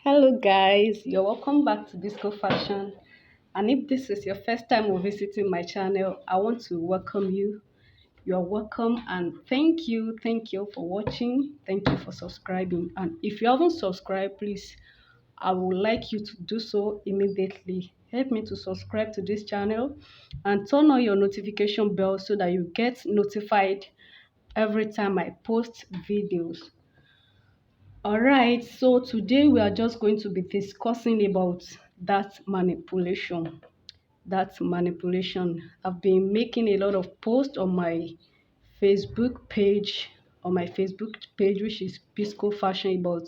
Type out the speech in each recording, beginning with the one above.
Hello guys, you're welcome back to Disco Fashion. And if this is your first time of visiting my channel, I want to welcome you. You're welcome and thank you for watching. Thank you for subscribing. And if you haven't subscribed, please, I would like you to do so immediately. Help me to subscribe to this channel and turn on your notification bell so that you get notified every time I post videos. All right, so today we are just going to be discussing about that manipulation. That manipulation. I've been making a lot of posts on my Facebook page, which is Pisco Fashion, about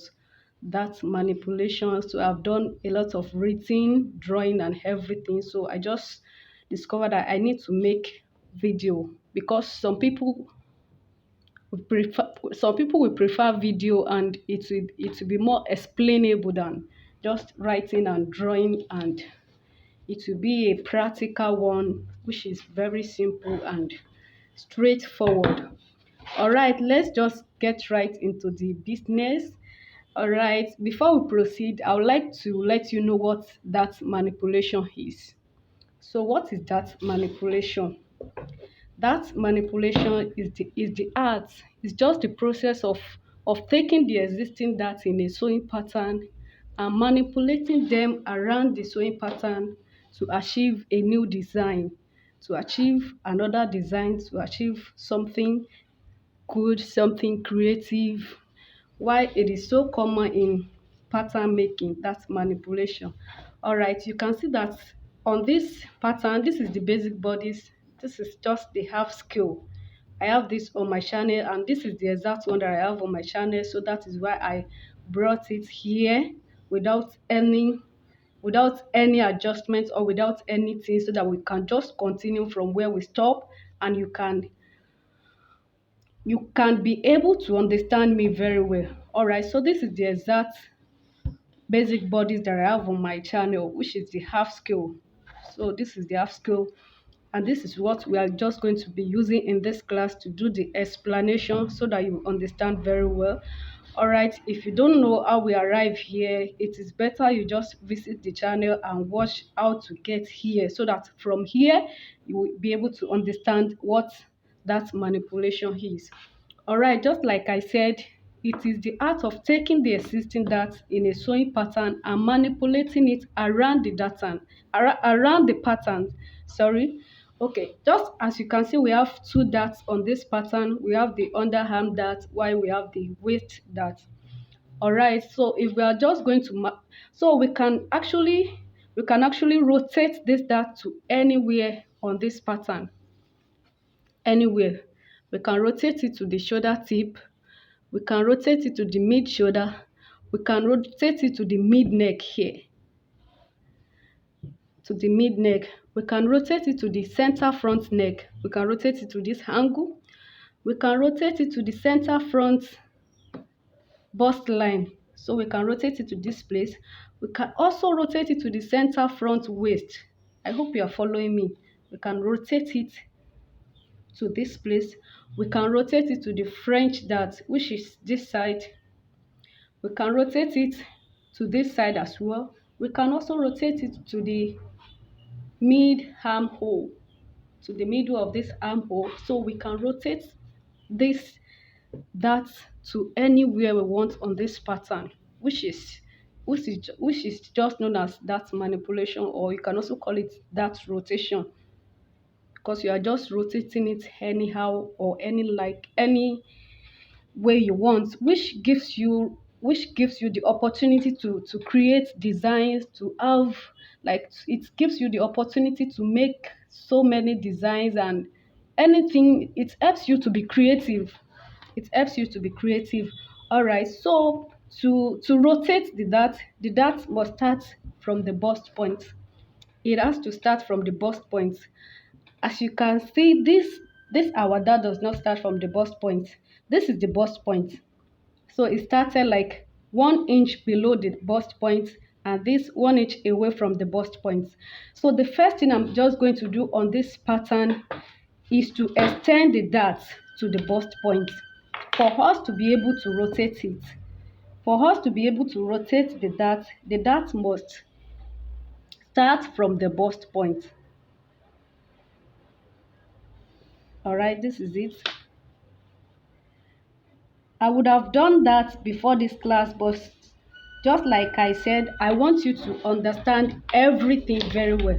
that manipulation. So I've done a lot of reading, drawing, and everything. So I just discovered that I need to make video because some people will prefer video, and it will be more explainable than just writing and drawing, and it will be a practical one which is very simple and straightforward. All right, let's just get right into the business. All right, before we proceed, I would like to let you know what that manipulation is. So what is that manipulation? That manipulation is the art. It's just the process of taking the existing data in a sewing pattern and manipulating them around the sewing pattern to achieve a new design, to achieve another design, to achieve something good, something creative. Why it is so common in pattern making, that's manipulation. All right, you can see that on this pattern, this is the basic bodies, this is just the half scale. I have this on my channel, and this is the exact one that I have on my channel, so that is why I brought it here without any adjustments or without anything, so that we can just continue from where we stop, and you can be able to understand me very well. All right, so this is the exact basic bodies that I have on my channel, which is the half scale. So this is the half scale, and this is what we are just going to be using in this class to do the explanation so that you understand very well. All right, if you don't know how we arrive here, it is better you just visit the channel and watch how to get here, so that from here you will be able to understand what that manipulation is. All right, just like I said, it is the art of taking the existing data in a sewing pattern and manipulating it around the data, around the pattern. Sorry. Okay, just as you can see, we have two darts on this pattern. We have the underarm dart, while we have the waist dart. All right, so if we are just going to so we can actually rotate this dart to anywhere on this pattern. Anywhere we can rotate it to the shoulder tip, we can rotate it to the mid shoulder, we can rotate it to the mid neck here, to the mid neck, we can rotate it to the center front neck, we can rotate it to this angle, we can rotate it to the center front bust line, so we can rotate it to this place. We can also rotate it to the center front waist. I hope you are following me. We can rotate it to this place. We can rotate it to the French dart, which is this side. We can rotate it to this side as well. We can also rotate it to the mid armhole, to the middle of this armhole. So we can rotate this dart to anywhere we want on this pattern, which is just known as dart manipulation, or you can also call it dart rotation, because you are just rotating it anyhow or any way you want, which gives you the opportunity to create designs, to have, like, it gives you the opportunity to make so many designs and anything. It helps you to be creative. All right, so to rotate the dart must start from the bust point. It has to start from the bust point. As you can see, this our dart does not start from the bust point. This is the bust point. So it started like 1 inch below the bust point, and this 1 inch away from the bust point. So the first thing I'm just going to do on this pattern is to extend the dart to the bust point for us to be able to rotate it. For us to be able to rotate the dart must start from the burst point. All right, this is it. I would have done that before this class, but just like I said, I want you to understand everything very well.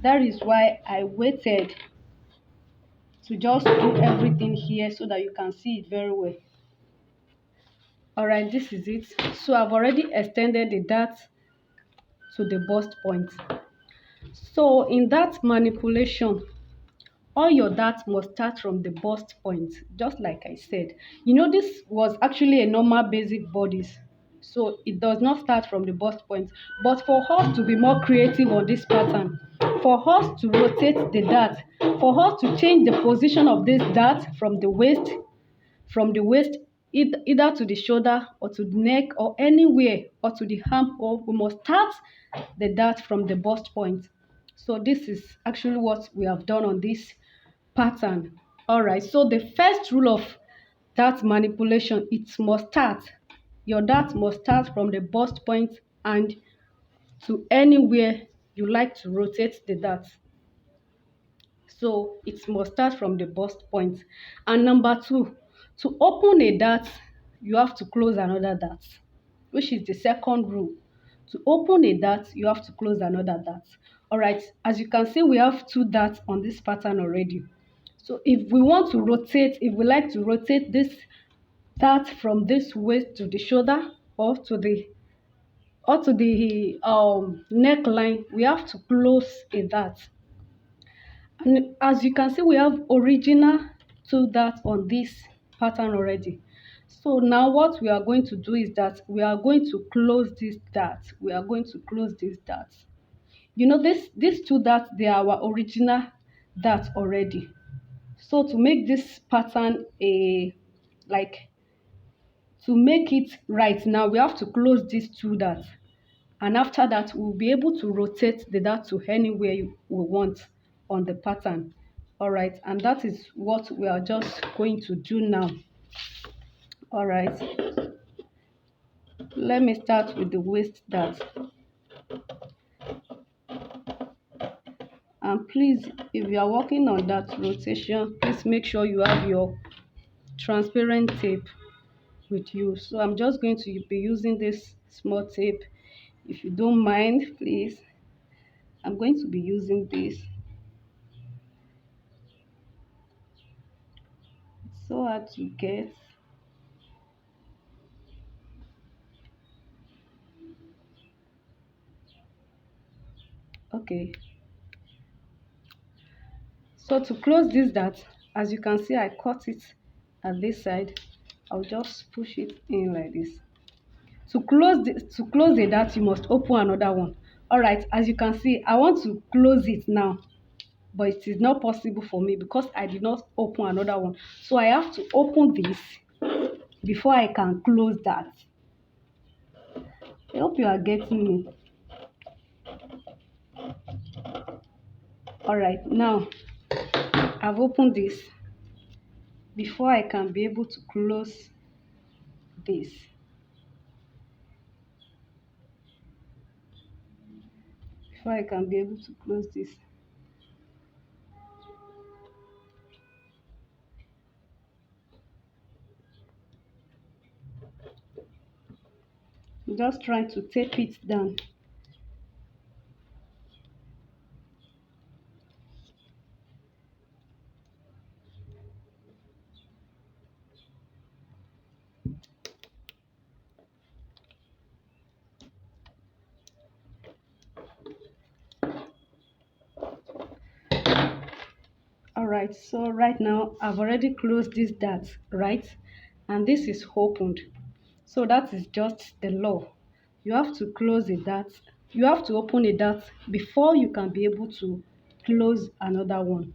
That is why I waited to just do everything here so that you can see it very well. All right, this is it. So I've already extended the dart to the burst point. So in that manipulation, all your darts must start from the burst point, just like I said. This was actually a normal basic bodies, so it does not start from the burst point. But for us to be more creative on this pattern, for us to rotate the dart, for us to change the position of this dart from the waist either to the shoulder or to the neck or anywhere or to the armhole, we must start the dart from the burst point. So this is actually what we have done on this pattern. All right, so the first rule of dart manipulation, your dart must start from the burst point and to anywhere you like to rotate the dart. So it must start from the burst point. And number two, to open a dart, you have to close another dart, which is the second rule. To open a dart, you have to close another dart. All right, as you can see, we have two darts on this pattern already. So if we like to rotate this dart from this waist to the shoulder or to the neckline, we have to close a dart. And as you can see, we have original two darts on this pattern already. So now what we are going to do is that we are going to close this dart. We are going to close this dart. These two darts, they are our original dart already. So to make this pattern to make it right now, we have to close these two darts. And after that, we'll be able to rotate the dart to anywhere we want on the pattern. All right, and that is what we are just going to do now. All right, let me start with the waist dart. And please, if you are working on that rotation, please make sure you have your transparent tape with you. So I'm just going to be using this small tape. If you don't mind, please, I'm going to be using this. It's so hard to get. Okay, so to close this dart, as you can see, I cut it at this side. I'll just push it in like this. To close the dart, you must open another one. All right, as you can see, I want to close it now, but it is not possible for me because I did not open another one. So I have to open this before I can close that. I hope you are getting me. All right, now I've opened this before I can be able to close this. Before I can be able to close this. I'm just trying to tape it down. All right, so right now I've already closed this dart, right? And this is opened. So that is just the law. You have to close a dart. You have to open a dart before you can be able to close another one.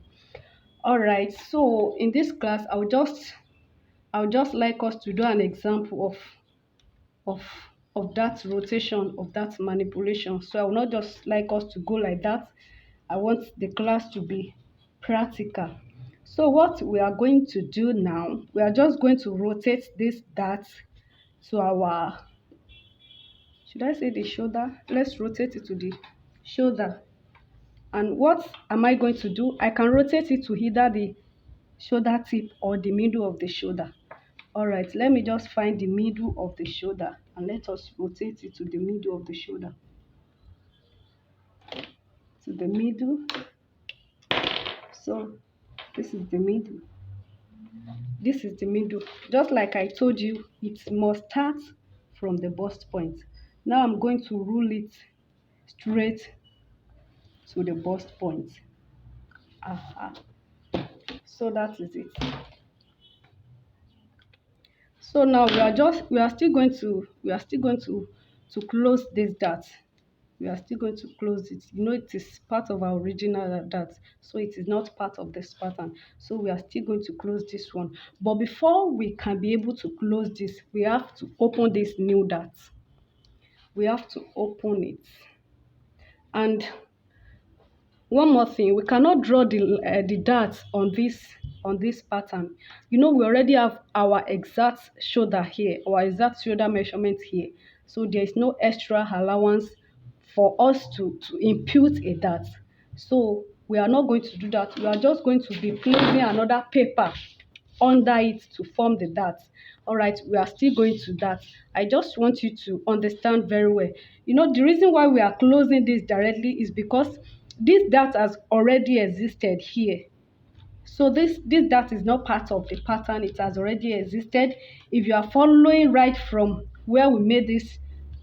All right, so in this class, I would just like us to do an example of of that rotation, of that manipulation. So I would not just like us to go like that. I want the class to be practical. So what we are going to do now, we are just going to rotate this dart to our should I say the shoulder? Let's rotate it to the shoulder. And what am I going to do? I can rotate it to either the shoulder tip or the middle of the shoulder. All right, let me just find the middle of the shoulder and let us rotate it to the middle of the shoulder. To the middle. So this is the middle. This is the middle. Just like I told you, it must start from the bust point. Now I'm going to rule it straight to the bust point. Aha. So that is it. So now we are still going to close this dart. We are still going to close it. You know, it is part of our original dart, so it is not part of this pattern. So we are still going to close this one. But before we can be able to close this, we have to open this new dart. We have to open it. And one more thing, we cannot draw the darts on this pattern. You know, we already have our exact shoulder here, our exact shoulder measurement here. So there is no extra allowance for us to impute a dart. So we are not going to do that. We are just going to be placing another paper under it to form the dart. All right, we are still going to that. I just want you to understand very well. You know, the reason why we are closing this directly is because this dart has already existed here. So this dart is not part of the pattern. It has already existed. If you are following right from where we made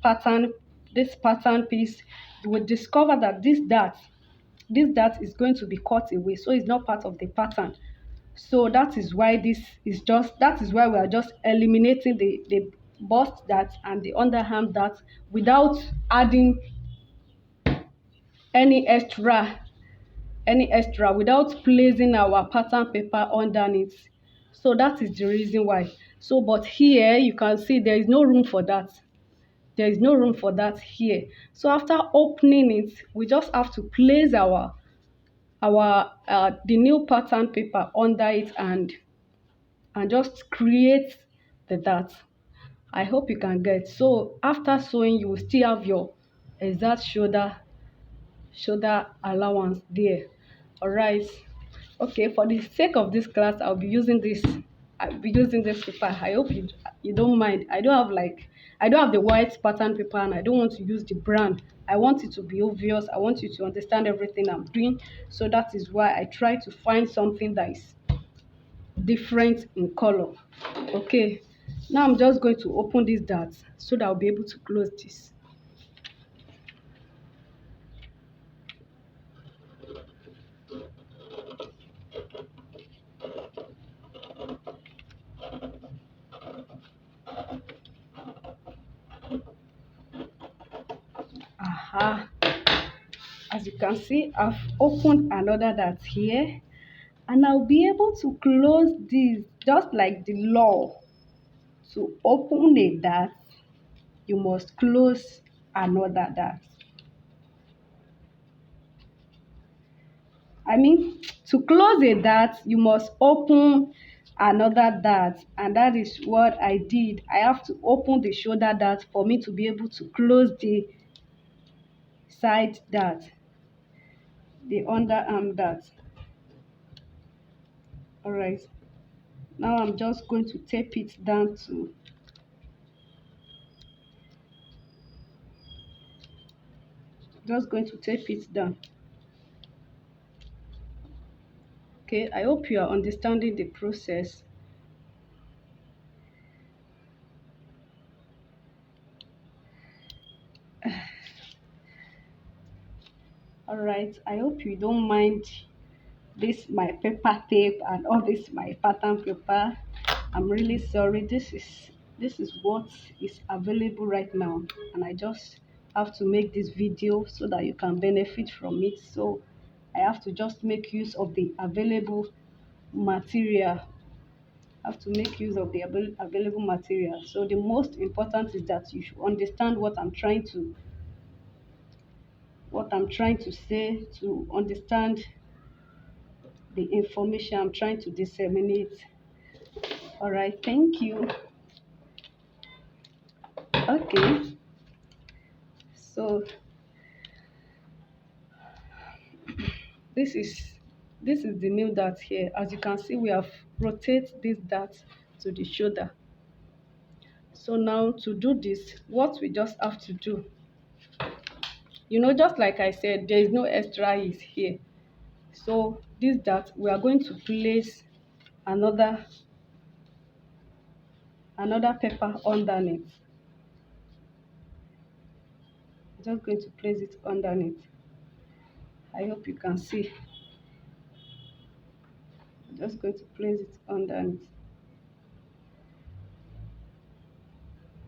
pattern this pattern piece, you will discover that this dart is going to be cut away, so it's not part of the pattern. So that is why we are just eliminating the bust dart and the underarm dart without adding any extra without placing our pattern paper underneath. So that is the reason why. So but here you can see there is no room for that. There is no room for that here. So after opening it, we just have to place our the new pattern paper under it and just create the dart. I hope you can get. So after sewing, you will still have your exact shoulder allowance there. All right. Okay, for the sake of this class, I'll be using this paper. I hope you don't mind. I don't have the white pattern paper and I don't want to use the brand. I want it to be obvious. I want you to understand everything I'm doing. So that is why I try to find something that is different in color. Okay, now I'm just going to open this dart so that I'll be able to close this. Aha, as you can see, I've opened another dart here and I'll be able to close this just like the law. To open a dart, you must close another dart. I mean, to close a dart, you must open another dart, and that is what I did. I have to open the shoulder dart for me to be able to close the side dart, the underarm dart. All right, now I'm just going to tape it down to just going to tape it down. Okay, I hope you are understanding the process. All right, I hope you don't mind this my paper tape and all this my pattern paper. I'm really sorry. This is what is available right now, and I just have to make this video so that you can benefit from it. So I have to just make use of the available material. I have to make use of the available material. So the most important is that you should understand what I'm trying to say, to understand the information I'm trying to disseminate. All right, thank you. Okay, So this is the new dart here. As you can see, we have rotated this dart to the shoulder. So now to do this, what we just have to do, just like I said, there is no extra is here. So this dart, we are going to place another pepper underneath. Just going to place it underneath. I hope you can see. Just going to place it underneath.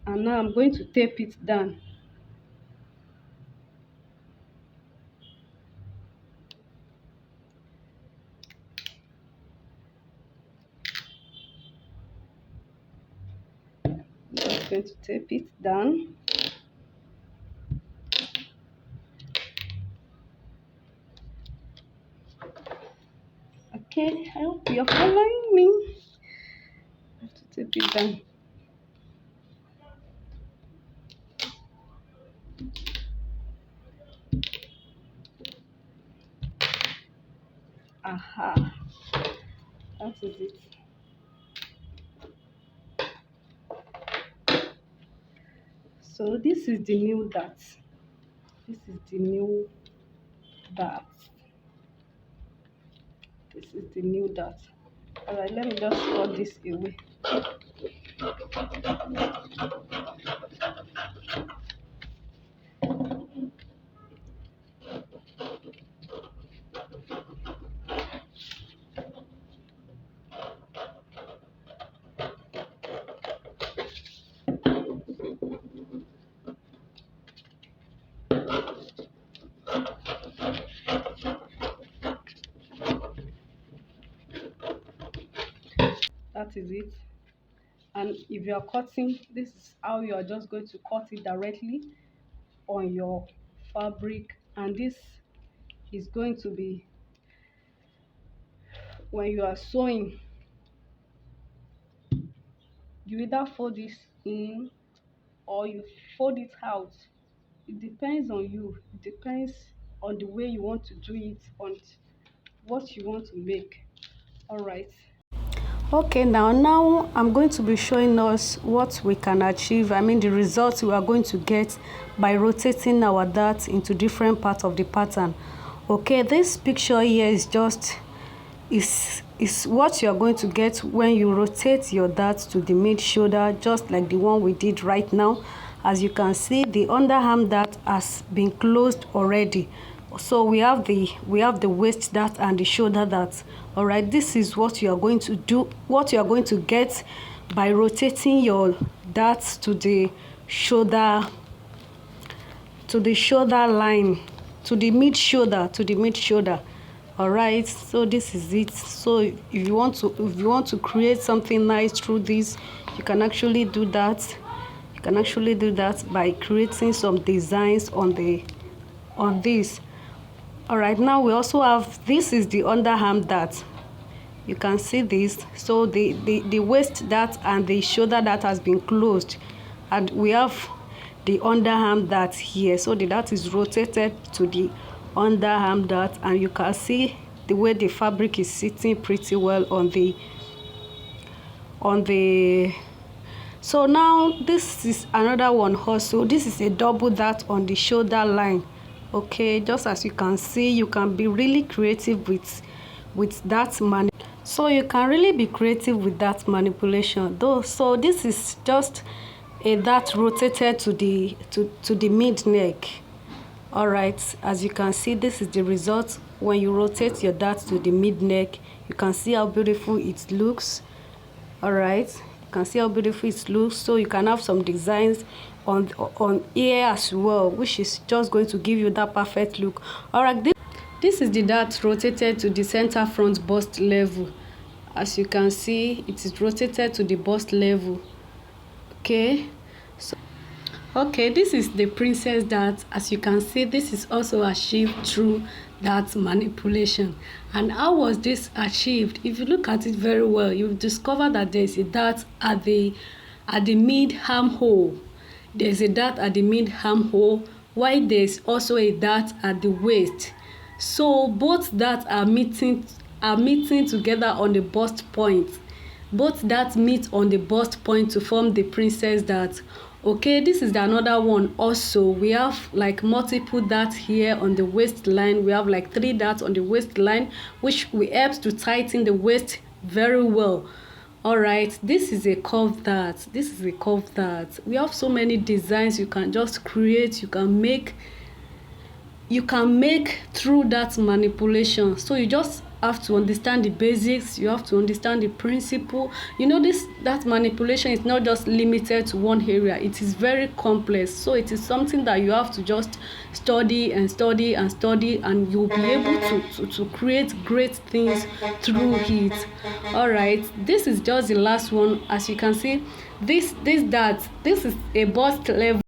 And now I'm going to tape it down. Just going to tape it down. Okay, I hope you're following me. I have to tape it down. Aha, that is it. So this is the new dart. This is the new dart. This is the new dart. All right, let me just put this away. That is it. And if you are cutting, this is how you are just going to cut it directly on your fabric. And this is going to be when you are sewing, you either fold this in or you fold it out. It depends on you. It depends on the way you want to do it, on what you want to make. All right. Okay, now I'm going to be showing us what we can achieve. I mean the results we are going to get by rotating our dart into different parts of the pattern. Okay, this picture here is just is what you are going to get when you rotate your dart to the mid shoulder, just like the one we did right now. As you can see, the underarm dart has been closed already. So we have the waist dart and the shoulder dart. All right, this is what you are going to do, what you are going to get by rotating your darts to the shoulder line, to the mid shoulder. All right, so this is it. So if you want to create something nice through this, you can actually do that. You can actually do that by creating some designs on this. All right, now we also have, this is the underarm dart. You can see this. So the waist dart and the shoulder dart has been closed, and we have the underarm dart here. So the dart is rotated to the underarm dart, and you can see the way the fabric is sitting pretty well on the so now this is another one also. This is a double dart on the shoulder line. Okay, just as you can see, you can be really creative with that so you can really be creative with that manipulation though. So this is just a dart rotated to the mid neck. All right, as you can see, this is the result when you rotate your dart to the mid neck. You can see how beautiful it looks. All right, you can see how beautiful it looks. So you can have some designs on here as well, which is just going to give you that perfect look. All right, this is the dart rotated to the center front bust level. As you can see, it is rotated to the bust level. Okay, so okay, this is the princess dart. As you can see, this is also achieved through that manipulation. And how was this achieved? If you look at it very well, you'll discover that there's a dart at the mid armhole. There's a dart at the mid armhole while there's also a dart at the waist. So both darts are meeting together on the bust point. Both darts meet on the bust point to form the princess dart. Okay, this is another one. Also, we have like multiple darts here on the waistline. We have like 3 darts on the waistline, which will help to tighten the waist very well. All right, this is a curved dart. This is a curved dart. We have so many designs you can just create. You can make through that manipulation. So you just have to understand the basics, you have to understand the principle. You know, that manipulation is not just limited to one area, it is very complex. So it is something that you have to just study and study and study, and you'll be able to create great things through it. All right, this is just the last one. As you can see, this is a bust level.